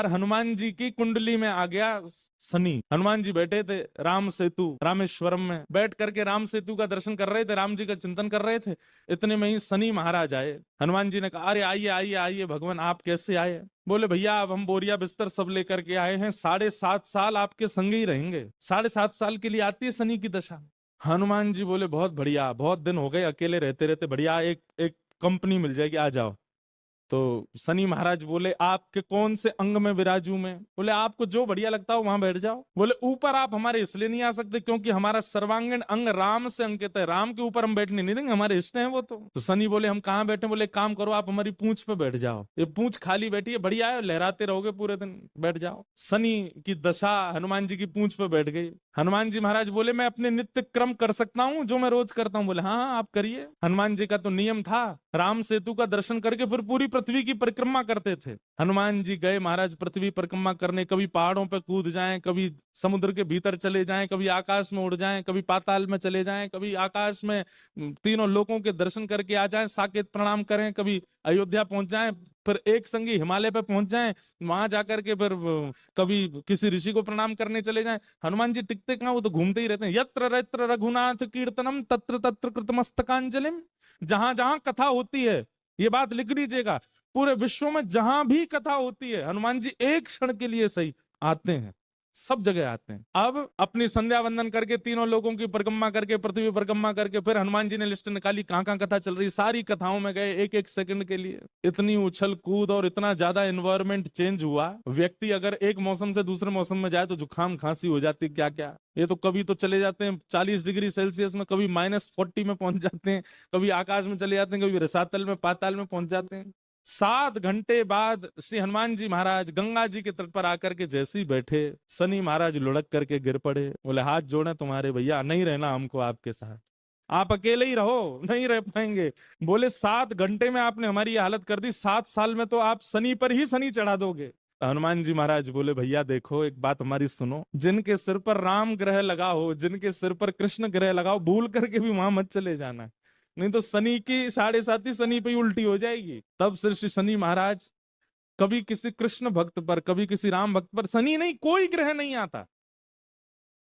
हनुमान जी की कुंडली में आ गया शनि। हनुमान जी बैठे थे राम सेतु रामेश्वरम में, बैठ करके राम सेतु का दर्शन कर रहे थे, राम जी का चिंतन कर रहे थे। इतने में ही शनि महाराज आए। हनुमान जी ने कहा, अरे आइए आइए आइए भगवान, आप कैसे आए? बोले भैया अब हम बोरिया बिस्तर सब लेकर के आए हैं, 7.5 साल आपके संग ही रहेंगे। 7.5 साल के लिए आती है शनि की दशा। हनुमान जी बोले बहुत बढ़िया, बहुत दिन हो गए अकेले रहते रहते, बढ़िया एक एक कंपनी मिल जाएगी, आ जाओ। तो शनि महाराज बोले, आपके कौन से अंग में विराजू मैं? बोले आपको जो बढ़िया लगता हो वहां बैठ जाओ। बोले ऊपर आप हमारे इसलिए नहीं आ सकते क्योंकि हमारा सर्वांगीण अंग राम से अंकित है, राम के ऊपर हम बैठने नहीं देंगे, हमारे इष्ट हैं वो। तो शनि बोले हम कहाँ बैठे? बोले एक काम करो, आप हमारी पूंछ पे बैठ जाओ, ये पूंछ खाली बैठी है, बढ़िया है, लहराते रहोगे पूरे दिन, बैठ जाओ। शनि की दशा हनुमान जी की पूंछ पे बैठ गई। हनुमान जी महाराज बोले मैं अपने नित्य क्रम कर सकता हूँ जो मैं रोज करता हूँ? बोले हाँ हाँ आप करिए। हनुमान जी का तो नियम था, राम सेतु का दर्शन करके फिर पूरी पृथ्वी की परिक्रमा करते थे। हनुमान जी गए महाराज पृथ्वी परिक्रमा करने, कभी पहाड़ों पे कूद जाएं, कभी समुद्र के भीतर चले जाएं, कभी आकाश में उड़ जाएं, कभी पाताल में चले जाएं, कभी आकाश में तीनों लोकों के दर्शन करके आ जाएं, साकेत प्रणाम करें, कभी अयोध्या पहुंच जाएं, फिर एक संगी हिमालय पे पहुंच जाएं, वहां जाकर के फिर कभी किसी ऋषि को प्रणाम करने चले जाएं। हनुमान जी टिकते कहाँ, वो तो घूमते ही रहते हैं। यत्र यत्र रघुनाथ कीर्तनम तत्र तत्र कृतमस्तकांजलिम। जहां जहां कथा होती है, ये बात लिख लीजिएगा, पूरे विश्व में जहां भी कथा होती है हनुमान जी एक क्षण के लिए सही आते हैं, सब जगह आते हैं। अब अपनी संध्या वंदन करके तीनों लोगों की परिक्रमा करके पृथ्वी परिक्रमा करके फिर हनुमान जी ने लिस्ट निकाली कहां कहां कथा चल रही, सारी कथाओं में गए एक एक सेकंड के लिए। इतनी उछल कूद और इतना ज्यादा एनवायरमेंट चेंज हुआ, व्यक्ति अगर एक मौसम से दूसरे मौसम में जाए तो जुकाम खांसी हो जाती, क्या क्या। ये तो कभी तो चले जाते हैं 40 डिग्री सेल्सियस में, कभी -40 में पहुंच जाते हैं, कभी आकाश में चले जाते हैं, कभी रसातल में पाताल में पहुंच जाते हैं। 7 घंटे बाद श्री हनुमान जी महाराज गंगा जी के तट पर आकर के जैसे ही बैठे, शनि महाराज लुढ़क करके गिर पड़े। बोले हाथ जोड़े तुम्हारे भैया, नहीं रहना हमको आपके साथ, आप अकेले ही रहो, नहीं रह पाएंगे। बोले 7 घंटे में आपने हमारी ये हालत कर दी, 7 साल में तो आप शनि पर ही शनि चढ़ा दोगे। तो हनुमान जी महाराज बोले भैया देखो एक बात हमारी सुनो, जिनके सिर पर राम ग्रह लगा हो, जिनके सिर पर कृष्ण ग्रह लगा हो, भूल करके भी वहां मत चले जाना, नहीं तो शनि की 7.5 शनि पे ही उल्टी हो जाएगी। तब सिर श्री शनि महाराज, कभी किसी कृष्ण भक्त पर, कभी किसी राम भक्त पर शनि नहीं, कोई ग्रह नहीं आता।